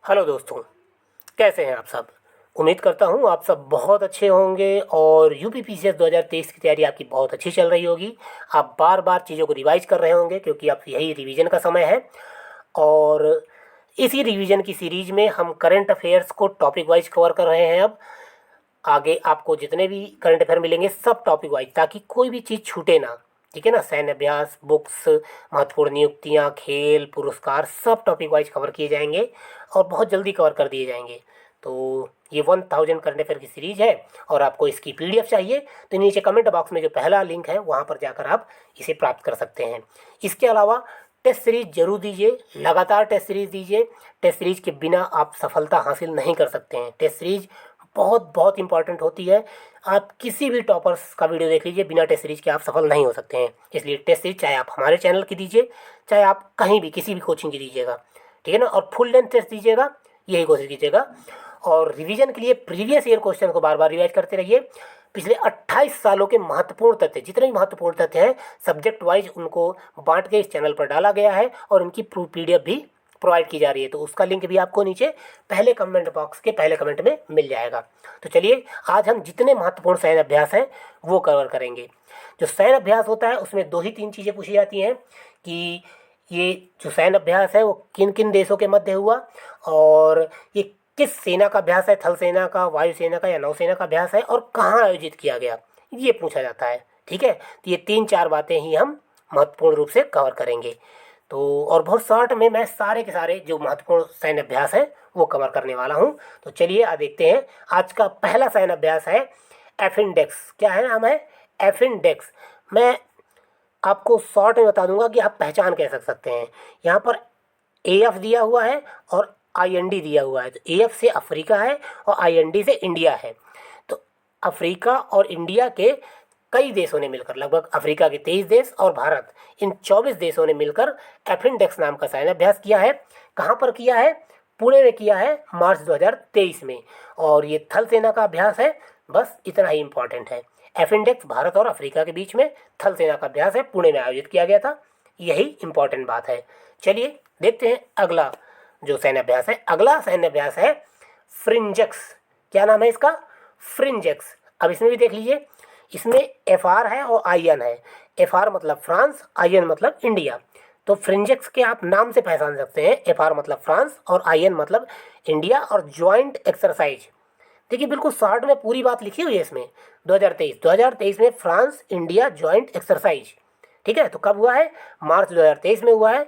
Hello दोस्तों, कैसे हैं आप सब। उम्मीद करता हूँ आप सब बहुत अच्छे होंगे और यूपीपीसीएस 2023 की तैयारी आपकी बहुत अच्छी चल रही होगी। आप बार बार चीज़ों को रिवाइज कर रहे होंगे क्योंकि अब यही रिवीजन का समय है। और इसी रिवीजन की सीरीज में हम करंट अफेयर्स को टॉपिक वाइज कवर कर रहे हैं। अब आगे आपको जितने भी करंट अफेयर मिलेंगे सब टॉपिक वाइज, ताकि कोई भी चीज़ छूटे ना। ठीक है ना। सैन्य अभ्यास, बुक्स, महत्वपूर्ण नियुक्तियाँ, खेल, पुरस्कार सब टॉपिक वाइज कवर किए जाएंगे और बहुत जल्दी कवर कर दिए जाएंगे। तो ये 1000 करंट अफेयर की सीरीज है और आपको इसकी पीडीएफ चाहिए तो नीचे कमेंट बॉक्स में जो पहला लिंक है वहाँ पर जाकर आप इसे प्राप्त कर सकते हैं। इसके अलावा टेस्ट सीरीज जरूर दीजिए, लगातार टेस्ट सीरीज दीजिए। टेस्ट सीरीज के बिना आप सफलता हासिल नहीं कर सकते हैं। टेस्ट सीरीज बहुत बहुत इंपॉर्टेंट होती है। आप किसी भी टॉपर्स का वीडियो देख लीजिए, बिना टेस्ट सीरीज के आप सफल नहीं हो सकते हैं। इसलिए टेस्ट सीरीज चाहे आप हमारे चैनल की दीजिए, चाहे आप कहीं भी किसी भी कोचिंग की दीजिएगा, ठीक है ना। और फुल लेंथ टेस्ट दीजिएगा, यही कोशिश कीजिएगा। और रिवीजन के लिए प्रीवियस ईयर क्वेश्चन को बार बार रिवाइज करते रहिए। पिछले 28 सालों के महत्वपूर्ण तथ्य, जितने भी महत्वपूर्ण तथ्य हैं सब्जेक्ट वाइज, उनको बांट के इस चैनल पर डाला गया है और उनकी पीडीएफ भी प्रोवाइड की जा रही है। तो उसका लिंक भी आपको नीचे पहले कमेंट बॉक्स के पहले कमेंट में मिल जाएगा। तो चलिए आज हम जितने महत्वपूर्ण सैन्य अभ्यास हैं वो कवर करेंगे। जो सैन्य अभ्यास होता है उसमें 2 ही 3 चीज़ें पूछी जाती हैं कि ये जो सैन्य अभ्यास है वो किन किन देशों के मध्य हुआ और ये किस सेना का अभ्यास है, थल सेना का, वायुसेना का या नौसेना का अभ्यास है और कहाँ आयोजित किया गया, ये पूछा जाता है। ठीक है। तो ये 3-4 बातें ही हम महत्वपूर्ण रूप से कवर करेंगे। तो और बहुत शॉर्ट में मैं सारे के सारे जो महत्वपूर्ण सैन्य अभ्यास हैं वो कवर करने वाला हूँ। तो चलिए आज देखते हैं। आज का पहला सैन्य अभ्यास है एफिनडेक्स। क्या है नाम है? एफिनडेक्स। मैं आपको शॉर्ट में बता दूंगा कि आप पहचान कैसे सकते हैं। यहाँ पर एएफ दिया हुआ है और आईएनडी दिया हुआ है। तो एएफ से अफ्रीका है और आईएनडी से इंडिया है। तो अफ्रीका और इंडिया के कई देशों ने मिलकर, लगभग अफ्रीका के 23 देश और भारत, इन 24 देशों ने मिलकर एफिनडेक्स नाम का सैन्य अभ्यास किया है। कहाँ पर किया है? पुणे में किया है, मार्च 2023 में। और ये थल सेना का अभ्यास है। बस इतना ही इम्पोर्टेंट है। एफिनडेक्स भारत और अफ्रीका के बीच में थल सेना का अभ्यास है, पुणे में आयोजित किया गया था। यही इम्पोर्टेंट बात है। चलिए देखते हैं अगला जो सैन्य अभ्यास है। अगला सैन्य अभ्यास है फ्रिंजेक्स। क्या नाम है इसका? फ्रिंजेक्स। अब इसमें भी देख लीजिए, इसमें एफ आर है और आई एन है। एफ आर मतलब फ्रांस, आई एन मतलब इंडिया। तो फ्रिंजेक्स के आप नाम से पहचान सकते हैं। एफ आर मतलब फ्रांस और आई एन मतलब इंडिया। और ज्वाइंट एक्सरसाइज, देखिए बिल्कुल शॉर्ट में पूरी बात लिखी हुई है इसमें। 2023 में फ्रांस इंडिया ज्वाइंट एक्सरसाइज। ठीक है। तो कब हुआ है? मार्च 2023 में हुआ है।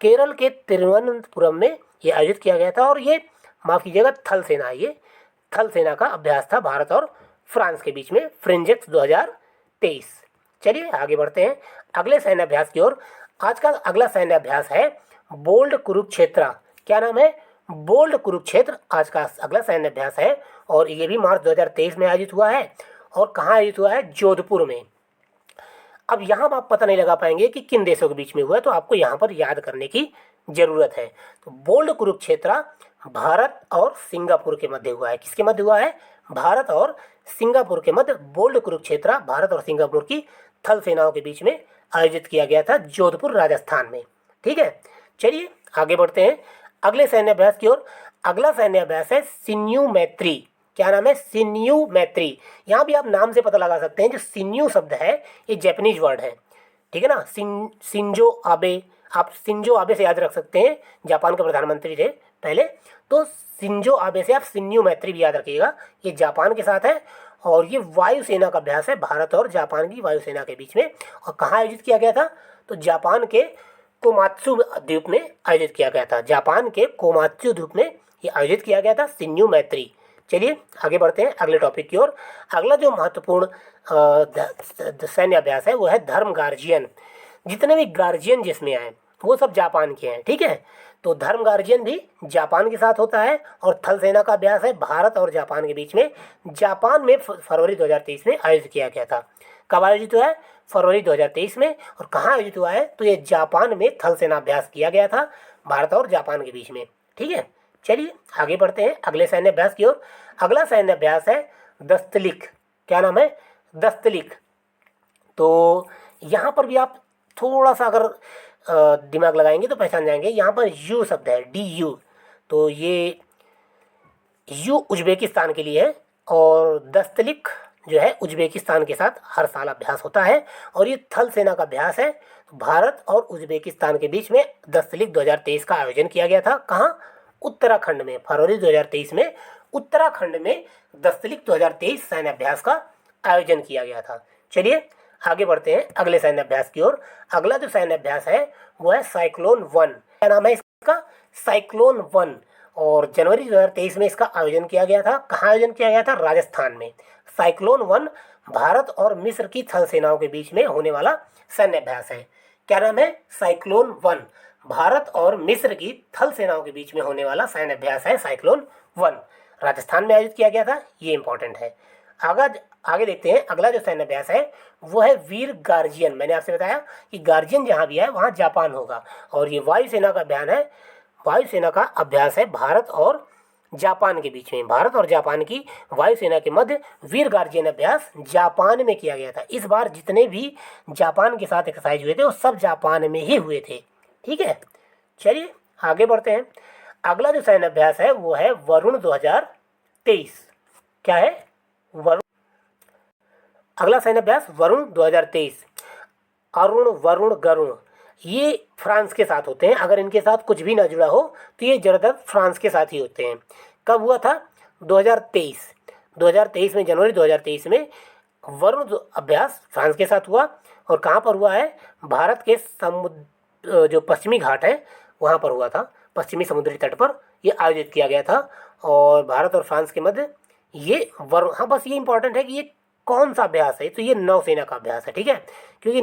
केरल के तिरुवनंतपुरम में ये आयोजित किया गया था। और ये, माफ़ कीजिएगा, थल सेना, ये थल सेना का अभ्यास था भारत और फ्रांस के बीच में, फ्रिंजेक्स 2023। चलिए आगे बढ़ते हैं अगले सैन्य अभ्यास की ओर। आज का अगला सैन्य अभ्यास है बोल्ड कुरुक्षेत्र। क्या नाम है? बोल्ड कुरुक्षेत्र आज का अगला सैन्य अभ्यास है। और ये भी मार्च 2023 में आयोजित हुआ है। और कहाँ आयोजित हुआ है? जोधपुर में। अब यहाँ आप पता नहीं लगा पाएंगे कि किन देशों के बीच में हुआ है, तो आपको यहाँ पर याद करने की ज़रूरत है। तो बोल्ड कुरुक्षेत्र भारत और सिंगापुर के मध्य हुआ है। किसके मध्य हुआ है? भारत और सिंगापुर के मध्य बोल्ड कुरुक्षेत्र भारत और सिंगापुर की थल सेनाओं के बीच में आयोजित किया गया था, जोधपुर राजस्थान में। ठीक है। चलिए आगे बढ़ते हैं अगले सैन्य अभ्यास की ओर। अगला सैन्य अभ्यास है सिन्यू मैत्री। क्या नाम है? सिन्यू मैत्री। यहाँ भी आप नाम से पता लगा सकते हैं। जो सिन्यू शब्द है ये जैपनीज वर्ड है। ठीक है ना। सिंजो आबे, आप सिंजो आबे से याद रख सकते हैं, जापान के प्रधानमंत्री थे पहले। तो सिंजो आबे से आप सिन्यू मैत्री भी याद रखिएगा। ये जापान के साथ है और ये वायुसेना का अभ्यास है भारत और जापान की वायुसेना के बीच में। और कहाँ आयोजित किया गया था? तो जापान के कोमात्सु द्वीप में आयोजित किया गया था। जापान के कोमात्सु द्वीप में ये आयोजित किया गया था, सिन्यू मैत्री। चलिए आगे बढ़ते हैं अगले टॉपिक की ओर। अगला जो महत्वपूर्ण सैन्य अभ्यास है वो है धर्म गार्जियन। जितने भी गार्जियन जिसमें आए वो सब जापान के हैं। ठीक है। तो धर्म गार्जियन भी जापान के साथ होता है। और थल सेना का अभ्यास है भारत और जापान के बीच में। जापान में फरवरी 2023 में आयोजित किया गया था। कब आयोजित हुआ है? फरवरी 2023 में। और कहाँ आयोजित हुआ है? तो ये जापान में थल सेना अभ्यास किया गया था भारत और जापान के बीच में। ठीक है। चलिए आगे बढ़ते हैं अगले सैन्य अभ्यास की ओर। अगला सैन्य अभ्यास है दस्तलिक। क्या नाम है? दस्तलिक। तो यहाँ पर भी आप थोड़ा सा अगर दिमाग लगाएंगे तो पहचान जाएंगे। यहाँ पर यू शब्द है, डी यू। तो ये उज्बेकिस्तान के लिए है और दस्तलिक जो है उज्बेकिस्तान के साथ हर साल अभ्यास होता है और ये थल सेना का अभ्यास है। भारत और उज्बेकिस्तान के बीच में दस्तलिक 2023 का आयोजन किया गया था। कहाँ? उत्तराखंड में। फरवरी 2023 में उत्तराखंड में दस्तलिक 2023 सैन्य अभ्यास का आयोजन किया गया था। चलिए आगे बढ़ते हैं अगले सैन्य अभ्यास की ओर। अगला जो सैन्य अभ्यास है वो है साइक्लोन 1। क्या नाम है इसका? साइक्लोन 1। और जनवरी 2023 में इसका आयोजन किया गया था। कहाँ आयोजन किया गया था? राजस्थान में। साइक्लोन 1 भारत और मिस्र की थल सेनाओं के बीच में होने वाला सैन्य अभ्यास है। क्या नाम है? साइक्लोन 1 भारत और मिस्र की थल सेनाओं के बीच में होने वाला सैन्य अभ्यास है साइक्लोन 1। राजस्थान में आयोजित किया गया था। ये इंपॉर्टेंट है। आगे देखते हैं अगला जो सैन्य अभ्यास है वो है वीर गार्जियन। मैंने आपसे बताया कि गार्जियन जहाँ भी है वहाँ जापान होगा और ये वायुसेना का अभियान है। वायुसेना का अभ्यास है भारत और जापान के बीच में। भारत और जापान की वायुसेना के मध्य वीर गार्जियन अभ्यास जापान में किया गया था। इस बार जितने भी जापान के साथ एक्सरसाइज हुए थे वो सब जापान में ही हुए थे। ठीक है, चलिए आगे बढ़ते हैं। अगला जो सैन्य अभ्यास है वो है वरुण 2023। क्या है? वरुण। अगला सैन्य अभ्यास वरुण 2023। अरुण, वरुण, गरुण ये फ्रांस के साथ होते हैं। अगर इनके साथ कुछ भी ना जुड़ा हो तो ये ज़्यादातर फ्रांस के साथ ही होते हैं। कब हुआ था? 2023 में, जनवरी 2023 में वरुण अभ्यास फ्रांस के साथ हुआ। और कहाँ पर हुआ है? भारत के समुद्र जो पश्चिमी घाट है वहाँ पर हुआ था। पश्चिमी समुद्री तट पर ये आयोजित किया गया था और भारत और फ्रांस के मध्य ये वरुण। हाँ, बस ये इंपॉर्टेंट है कि ये कौन सा अभ्यास है। तो ये नौसेना का अभ्यास है। ठीक है, क्योंकि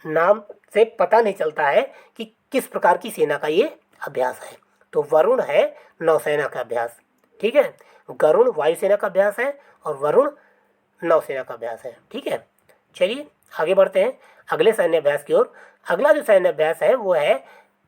नाम से पता नहीं चलता है कि किस प्रकार की सेना का ये अभ्यास है। तो वरुण है नौसेना का अभ्यास। ठीक है, गरुण वायुसेना का अभ्यास है और वरुण नौसेना का अभ्यास है। ठीक है, चलिए आगे बढ़ते हैं अगले सैन्य अभ्यास की ओर। अगला जो सैन्य अभ्यास है वो है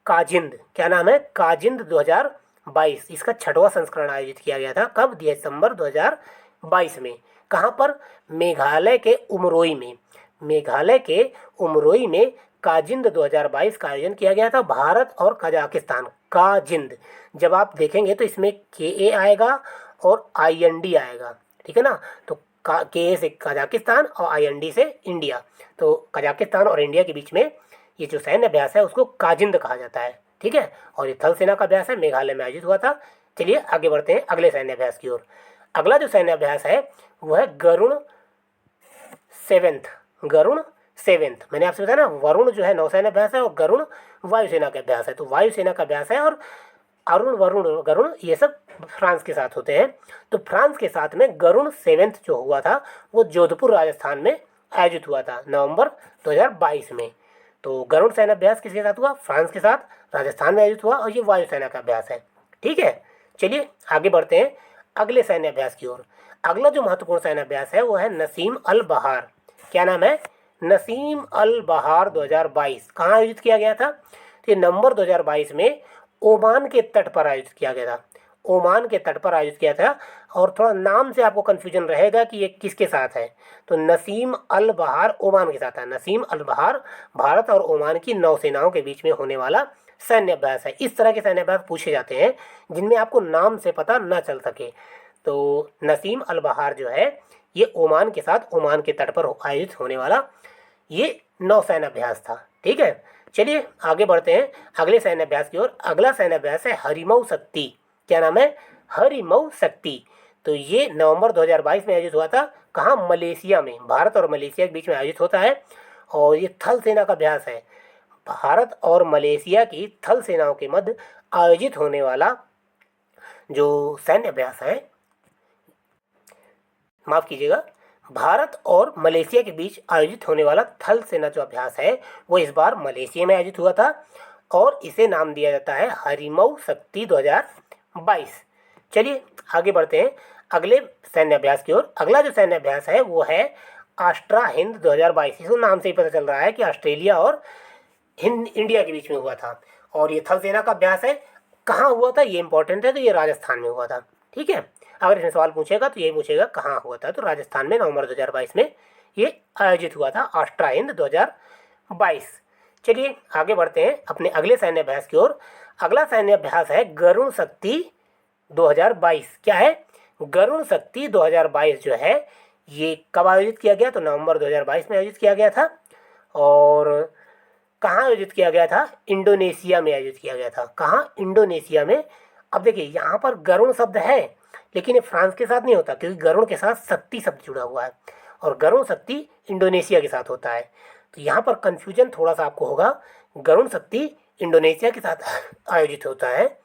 काजिंद। क्या नाम है? काजिंद 2022। इसका 6वां संस्करण आयोजित किया गया था। कब? दिसंबर 2022 में। कहाँ पर? मेघालय के उमरोई में। मेघालय के उमरोई में काजिंद 2022 का आयोजन किया गया था। भारत और कजाकिस्तान। काजिंद जब आप देखेंगे तो इसमें KA आएगा और IND आएगा। ठीक है ना? तो KA से कजाकिस्तान और IND से इंडिया। तो कजाकिस्तान और इंडिया के बीच में ये जो सैन्य अभ्यास है उसको काजिंद कहा जाता है। ठीक है, और ये थल सेना का अभ्यास है, मेघालय में आयोजित हुआ था। चलिए आगे बढ़ते हैं अगले सैन्य अभ्यास की ओर। अगला जो सैन्य अभ्यास है वो है गरुण 7। गरुण 7। मैंने आपसे बताया ना, वरुण जो है नौसेना अभ्यास है और गरुण वायुसेना का अभ्यास है। तो वायुसेना का अभ्यास है और अरुण, वरुण, गरुण ये सब फ्रांस के साथ होते हैं। तो फ्रांस के साथ में गरुण 7 जो हुआ था वो जोधपुर राजस्थान में आयोजित हुआ था नवंबर 2022 में। तो गरुण सैन्य अभ्यास किसके साथ हुआ? फ्रांस के साथ, राजस्थान में आयोजित हुआ और ये वायुसेना का अभ्यास है। ठीक है, चलिए आगे बढ़ते हैं अगले सैन्य अभ्यास की ओर। अगला जो महत्वपूर्ण सैन्य अभ्यास है वो है नसीम अल बहार। क्या नाम है? नसीम अल बहार 2022। कहाँ आयोजित किया गया था? तो ये नवंबर 2022 में ओमान के तट पर आयोजित किया गया था। ओमान के तट पर आयोजित किया था। और थोड़ा नाम से आपको कन्फ्यूजन रहेगा कि ये किसके साथ है। तो नसीम अल बहार ओमान के साथ है। नसीम अल बहार भारत और ओमान की नौसेनाओं के बीच में होने वाला सैन्य अभ्यास है। इस तरह के सैन्य अभ्यास पूछे जाते हैं जिनमें आपको नाम से पता न चल सके। तो नसीम अल बहार जो है ये ओमान के साथ, ओमान के तट पर आयोजित होने वाला ये नौसेना अभ्यास था। ठीक है, चलिए आगे बढ़ते हैं अगले सैन्य अभ्यास की ओर। अगला सैन्य अभ्यास है हरिमऊ शक्ति। क्या नाम है? हरिमऊ शक्ति। तो ये नवंबर 2022 में आयोजित हुआ था। कहाँ? मलेशिया में। भारत और मलेशिया के बीच में आयोजित होता है और ये थल सेना का अभ्यास है। भारत और मलेशिया की थल सेनाओं के मध्य आयोजित होने वाला जो सैन्य अभ्यास है, माफ कीजिएगा, भारत और मलेशिया के बीच आयोजित होने वाला थल सेना जो अभ्यास है वो इस बार मलेशिया में आयोजित हुआ था और इसे नाम दिया जाता है हरिमऊ शक्ति 2022। चलिए आगे बढ़ते हैं अगले सैन्य अभ्यास की ओर। अगला जो सैन्य अभ्यास है वो है आस्ट्रा हिंद 2022। इसको नाम से ही पता चल रहा है कि ऑस्ट्रेलिया और इंडिया के बीच में हुआ था और ये थल सेना का अभ्यास है। कहाँ हुआ था ये इंपॉर्टेंट है। तो ये राजस्थान में हुआ था। ठीक है, अगर इसमें सवाल पूछेगा तो यही पूछेगा कहाँ हुआ था। तो राजस्थान में नवंबर 2022 में ये आयोजित हुआ था, आस्ट्रा हिंद 2022। चलिए आगे बढ़ते हैं अपने अगले सैन्य अभ्यास की ओर। अगला सैन्य अभ्यास है गरुण शक्ति 2022 क्या है, गरुण शक्ति 2022 जो है ये कब आयोजित किया गया, तो नवंबर 2022 में आयोजित किया गया था। और कहाँ आयोजित किया गया था, इंडोनेशिया में आयोजित किया गया था। कहाँ, इंडोनेशिया में। अब देखिए यहाँ पर गरुण शब्द है, लेकिन ये फ्रांस के साथ नहीं होता, क्योंकि गरुण के साथ शक्ति शब्द जुड़ा हुआ है, और गरुण शक्ति इंडोनेशिया के साथ होता है। तो यहाँ पर कन्फ्यूजन थोड़ा सा आपको होगा, गरुण शक्ति इंडोनेशिया के साथ आयोजित होता है।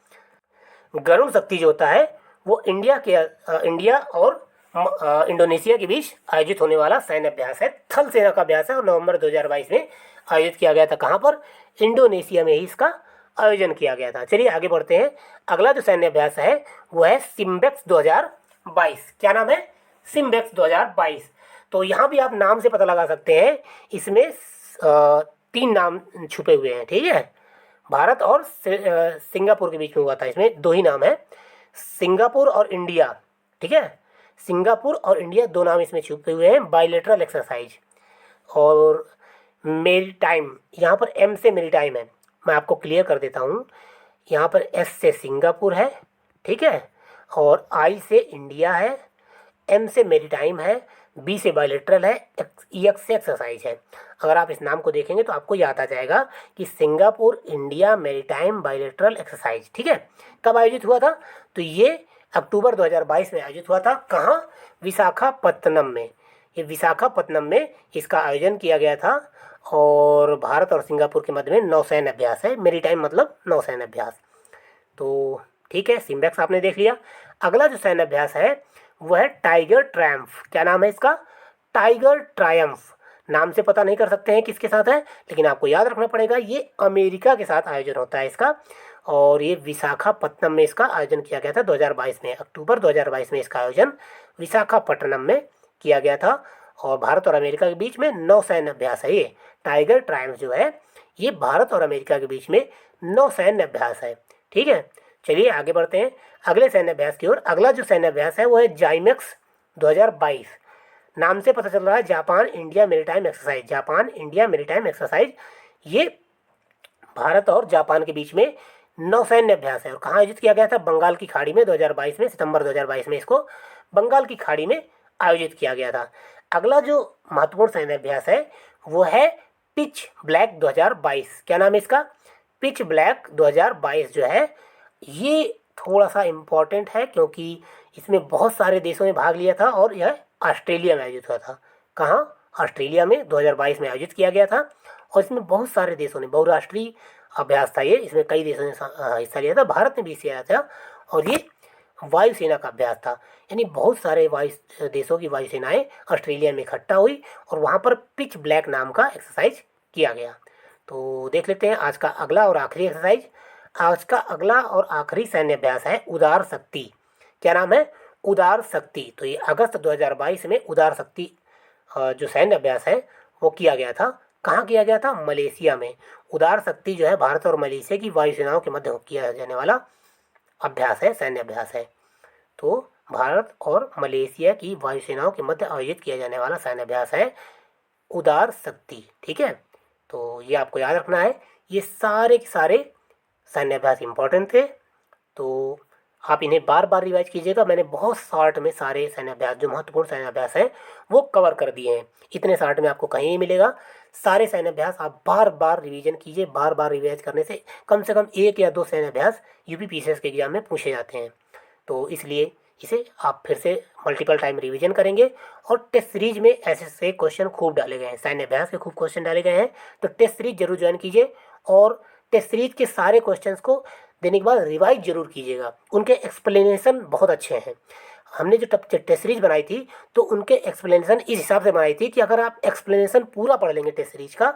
गरुण शक्ति जो होता है वो इंडिया और इंडोनेशिया के बीच आयोजित होने वाला सैन्य अभ्यास है, थल सेना का अभ्यास है, और नवंबर 2022 में आयोजित किया गया था। कहाँ पर, इंडोनेशिया में ही इसका आयोजन किया गया था। चलिए आगे बढ़ते हैं। अगला जो सैन्य अभ्यास है वो है सिम्बेक्स 2022। क्या नाम है, सिम्बेक्स 2022। तो यहाँ भी आप नाम से पता लगा सकते हैं, इसमें 3 नाम छुपे हुए हैं, ठीक है। भारत और सिंगापुर के बीच में हुआ था, इसमें 2 ही नाम है, सिंगापुर और इंडिया, ठीक है। सिंगापुर और इंडिया 2 नाम इसमें छुपे हुए हैं। बायलैटरल एक्सरसाइज और मेरीटाइम, यहाँ पर एम से मेरीटाइम है, मैं आपको क्लियर कर देता हूँ। यहाँ पर एस से सिंगापुर है, ठीक है, और आई से इंडिया है, एम से मेरीटाइम है, बी से बायलैटरल है, एक्स से एक्सरसाइज है। अगर आप इस नाम को देखेंगे तो आपको याद आ जाएगा कि Singapore, India, maritime, bilateral exercise, ठीक है। कब आयोजित हुआ था, तो ये अक्टूबर 2022 में आयोजित हुआ था। कहाँ, विशाखापत्तनम में। ये विशाखापत्तनम में इसका आयोजन किया गया था, और भारत और सिंगापुर के मध्य में नौसैन्य अभ्यास है। मेरीटाइम मतलब नौसैन्य अभ्यास। तो ठीक है, सिम्बेक्स आपने देख लिया। अगला जो सैन्य अभ्यास है वो है टाइगर ट्रायम्फ। क्या नाम है इसका, टाइगर ट्रायम्फ। नाम से पता नहीं कर सकते हैं किसके साथ है, लेकिन आपको याद रखना पड़ेगा ये अमेरिका के साथ आयोजन होता है इसका, और ये विशाखापत्तनम में इसका आयोजन किया गया था 2022 में। अक्टूबर 2022 में इसका आयोजन विशाखापट्टनम में किया गया था, और भारत और अमेरिका के बीच में नौसैन्य अभ्यास है ये। टाइगर ट्रायम्फ जो है ये भारत और अमेरिका के बीच में नौसैन्य अभ्यास है, ठीक है। चलिए आगे बढ़ते हैं अगले सैन्य अभ्यास की ओर। अगला जो सैन्य अभ्यास है वो है जाइमेक्स 2022। नाम से पता चल रहा है Japan India maritime exercise. Japan India maritime exercise ये भारत और जापान के बीच में नौसैन्य अभ्यास है, और कहाँ आयोजित किया गया था, बंगाल की खाड़ी में 2022 में, सितंबर 2022 में इसको बंगाल की खाड़ी में आयोजित किया गया था। अगला जो महत्वपूर्ण सैन्य अभ्यास है वो है पिच ब्लैक 2022। क्या नाम है इसका, पिच ब्लैक 2022 जो है ये थोड़ा सा इम्पोर्टेंट है, क्योंकि इसमें बहुत सारे देशों ने भाग लिया था, और यह ऑस्ट्रेलिया में आयोजित हुआ था। कहाँ, ऑस्ट्रेलिया में 2022 में आयोजित किया गया था, और इसमें बहुत सारे देशों ने, बहुराष्ट्रीय अभ्यास था ये, इसमें कई देशों ने हिस्सा लिया था, भारत ने भी हिस्सा लिया था, और ये वायुसेना का अभ्यास था। यानी बहुत सारे देशों की वायुसेनाएं ऑस्ट्रेलिया में इकट्ठा हुई, और वहाँ पर पिच ब्लैक नाम का एक्सरसाइज किया गया। तो देख लेते हैं आज का अगला और आखिरी एक्सरसाइज। आज का अगला और आखिरी सैन्य अभ्यास है उदार शक्ति। क्या नाम है, उदार शक्ति। तो ये अगस्त 2022 में उदार शक्ति जो सैन्य अभ्यास है वो किया गया था। कहाँ किया गया था, मलेशिया में। उदार शक्ति जो है भारत और मलेशिया की वायुसेनाओं के मध्य किया जाने वाला अभ्यास है, सैन्य अभ्यास है। तो भारत और मलेशिया की वायुसेनाओं के मध्य आयोजित किया जाने वाला सैन्य अभ्यास है उदार शक्ति, ठीक है। तो ये आपको याद रखना है, ये सारे के सारे सैन्य अभ्यास इंपॉर्टेंट थे, तो आप इन्हें बार बार रिवाइज कीजिएगा। मैंने बहुत शॉर्ट में सारे सैन्य अभ्यास जो महत्वपूर्ण सैन्य अभ्यास हैं वो कवर कर दिए हैं। इतने शॉर्ट में आपको कहीं नहीं मिलेगा। सारे सैन्य अभ्यास आप बार बार रिवीजन कीजिए। बार बार रिवाइज करने से कम 1 या 2 सैन्य अभ्यास यूपी पीसीएस के एग्जाम में पूछे जाते हैं। तो इसलिए इसे आप फिर से मल्टीपल टाइम रिवीजन करेंगे, और टेस्ट सीरीज में ऐसे ऐसे क्वेश्चन खूब डाले गए हैं, सैन्य अभ्यास के खूब क्वेश्चन डाले गए हैं। तो टेस्ट सीरीज जरूर ज्वाइन कीजिए, और टेस्ट सीरीज के सारे क्वेश्चंस को देने के बाद रिवाइज जरूर कीजिएगा। उनके एक्सप्लेनेशन बहुत अच्छे हैं। हमने जो टेस्ट सीरीज बनाई थी तो उनके एक्सप्लेनेशन इस हिसाब से बनाई थी कि अगर आप एक्सप्लेनेशन पूरा पढ़ लेंगे टेस्ट सीरीज का,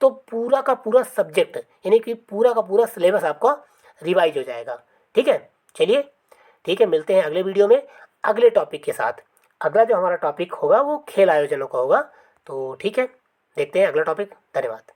तो पूरा का पूरा सब्जेक्ट यानी कि पूरा का पूरा सिलेबस आपका रिवाइज हो जाएगा, ठीक है। चलिए ठीक है, मिलते हैं अगले वीडियो में अगले टॉपिक के साथ। अगला जो हमारा टॉपिक होगा वो खेल आयोजनों का होगा। तो ठीक है, देखते हैं अगला टॉपिक। धन्यवाद।